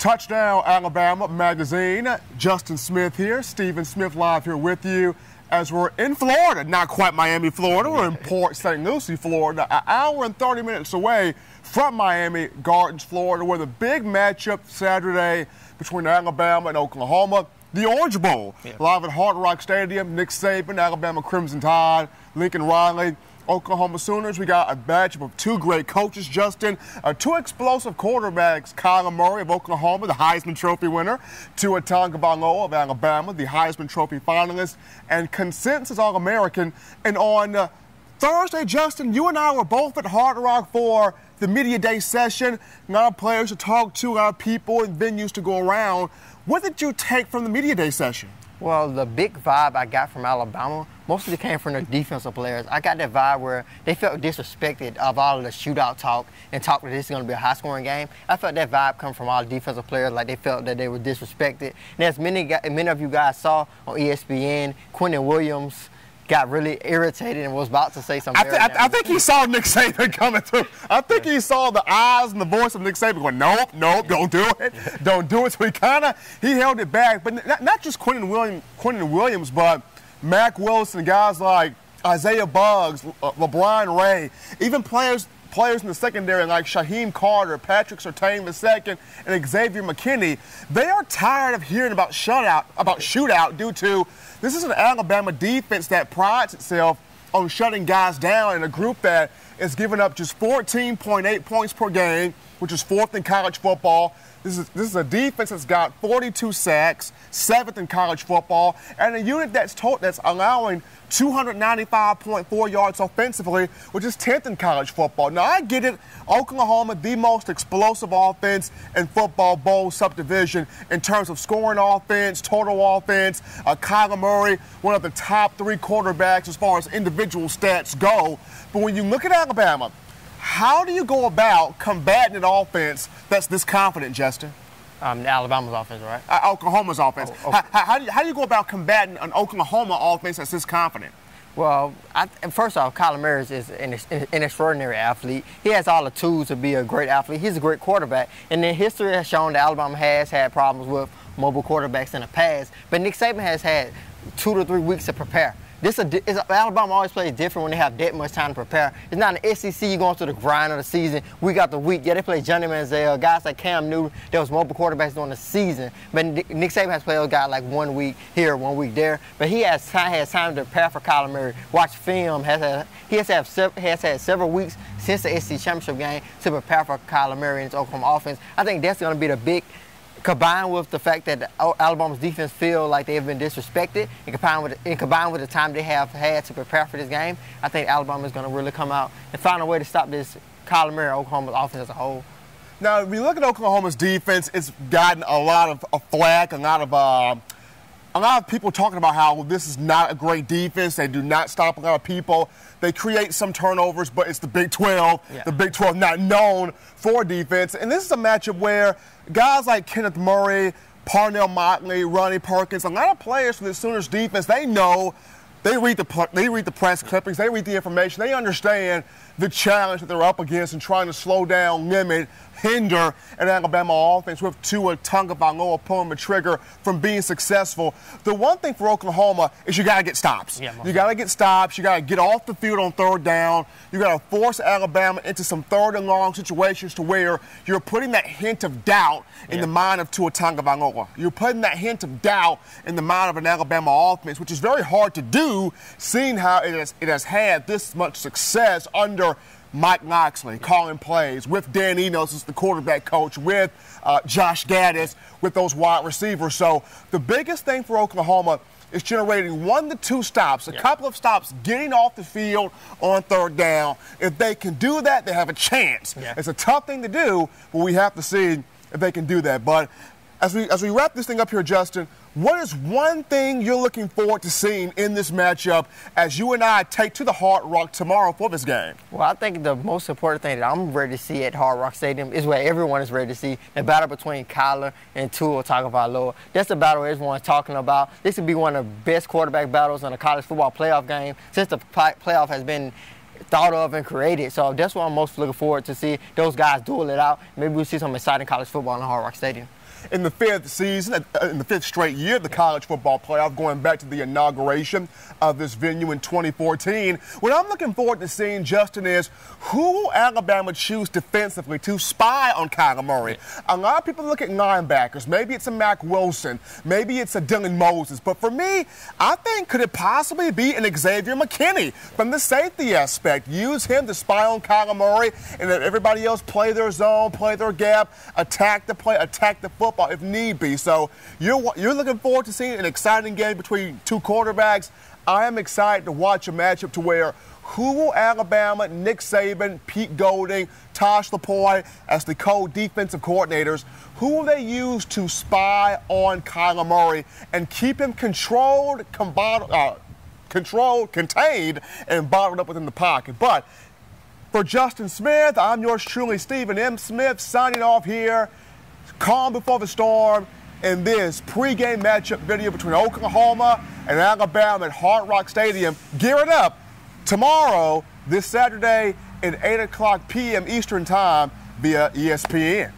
Touchdown Alabama Magazine. Justin Smith here. Stephen Smith live here with you as we're in Florida. Not quite Miami, Florida. We're in Port St. Lucie, Florida, an hour and 30 minutes away from Miami Gardens, Florida, where the big matchup Saturday between Alabama and Oklahoma, the Orange Bowl, live at Hard Rock Stadium. Nick Saban, Alabama Crimson Tide, Lincoln Riley, Oklahoma Sooners. We got a matchup of two great coaches, Justin, two explosive quarterbacks, Kyler Murray of Oklahoma, the Heisman Trophy winner, Tua Tagovailoa of Alabama, the Heisman Trophy finalist, and consensus All-American. And on Thursday, Justin, you and I were both at Hard Rock for the Media Day session. A lot of players to talk to, a lot of people and venues to go around. What did you take from the Media Day session? Well, the big vibe I got from Alabama mostly came from their defensive players. I got that vibe where they felt disrespected of all of the shootout talk and talk that this is going to be a high-scoring game. I felt that vibe come from all the defensive players, like they felt that they were disrespected. And as many of you guys saw on ESPN, Quentin Williams got really irritated and was about to say something. I think he saw Nick Saban coming through. I think he saw the eyes and the voice of Nick Saban going, nope, don't do it. Don't do it. So he held it back. But not just Quentin Williams, but Mack Wilson, guys like Isaiah Buggs, LeBron Ray, even players in the secondary like Shaheem Carter, Patrick Surtain II, and Xavier McKinney, they are tired of hearing about shootout due to this is an Alabama defense that prides itself on shutting guys down in a group that is giving up just 14.8 points per game, which is fourth in college football. This is a defense that's got 42 sacks, seventh in college football, and a unit that's allowing 295.4 yards offensively, which is 10th in college football. Now, I get it. Oklahoma, the most explosive offense in football bowl subdivision in terms of scoring offense, total offense. Kyler Murray, one of the top three quarterbacks as far as individual stats go. But when you look at Alabama, how do you go about combating an offense that's this confident, Justin? Alabama's offense, right? Oklahoma's offense. How do you go about combating an Oklahoma offense that's this confident? Well, first off, Kyler Murray is an extraordinary athlete. He has all the tools to be a great athlete. He's a great quarterback. And then history has shown that Alabama has had problems with mobile quarterbacks in the past. But Nick Saban has had 2 to 3 weeks to prepare. Alabama always plays different when they have that much time to prepare. It's not an SEC, you're going through the grind of the season, week after week. Yeah, they play Johnny Manziel, guys like Cam Newton, that was mobile quarterbacks during the season. But Nick Saban has played those guys like 1 week here, 1 week there. But he has time to prepare for Kyler Murray, watch film. He has had several weeks since the SEC championship game to prepare for Kyler Murray and his Oklahoma offense. I think that's going to be the big, combined with the fact that Alabama's defense feel like they have been disrespected, and combined with the time they have had to prepare for this game, I think Alabama is going to really come out and find a way to stop this Kyler Murray Oklahoma's offense as a whole. Now, if you look at Oklahoma's defense, it's gotten a lot of flack, a lot of people talking about how this is not a great defense. They do not stop a lot of people. They create some turnovers, but it's the Big 12. Yeah. The Big 12 not known for defense. And this is a matchup where guys like Kenneth Murray, Parnell Motley, Ronnie Perkins, a lot of players from the Sooners defense, they know, they read the press clippings, they read the information, they understand the challenge that they're up against and trying to slow down, limit, hinder an Alabama offense with Tua Tagovailoa pulling the trigger from being successful. The one thing for Oklahoma is you got to get stops. You got to get stops. You got to get off the field on third down. You got to force Alabama into some third and long situations to where you're putting that hint of doubt in the mind of Tua Tagovailoa. You're putting that hint of doubt in the mind of an Alabama offense, which is very hard to do, seeing how it has had this much success under Mike Locksley calling plays, with Dan Enos as the quarterback coach, with Josh Gaddis, with those wide receivers. So the biggest thing for Oklahoma is generating 1 to 2 stops, a couple of stops, getting off the field on third down. If they can do that, they have a chance. It's a tough thing to do, but we have to see if they can do that. But as we wrap this thing up here, Justin, what is one thing you're looking forward to seeing in this matchup as you and I take to the Hard Rock tomorrow for this game? Well, I think the most important thing that I'm ready to see at Hard Rock Stadium is what everyone is ready to see, the battle between Kyler and Tua Tagovailoa. That's the battle everyone's talking about. This would be one of the best quarterback battles in a college football playoff game since the playoff has been thought of and created. So that's what I'm most looking forward to see those guys duel it out. Maybe we'll see some exciting college football in Hard Rock Stadium. in the fifth season, in the fifth straight year of the college football playoff, going back to the inauguration of this venue in 2014. What I'm looking forward to seeing, Justin, is who will Alabama choose defensively to spy on Kyler Murray? A lot of people look at linebackers. Maybe it's a Mack Wilson. Maybe it's a Dylan Moses. But for me, I think could it possibly be an Xavier McKinney from the safety aspect? Use him to spy on Kyler Murray and let everybody else play their zone, play their gap, attack the play, attack the football if need be. So you're looking forward to seeing an exciting game between two quarterbacks. I am excited to watch a matchup to where who will Alabama, Nick Saban, Pete Golding, Tosh LaPoy as the co-defensive coordinators, who will they use to spy on Kyler Murray and keep him contained, and bottled up within the pocket? But for Justin Smith, I'm yours truly, Stephen M. Smith, signing off here. Calm before the storm in this pregame matchup video between Oklahoma and Alabama at Hard Rock Stadium. Gearing up tomorrow, this Saturday at 8 o'clock p.m. Eastern Time via ESPN.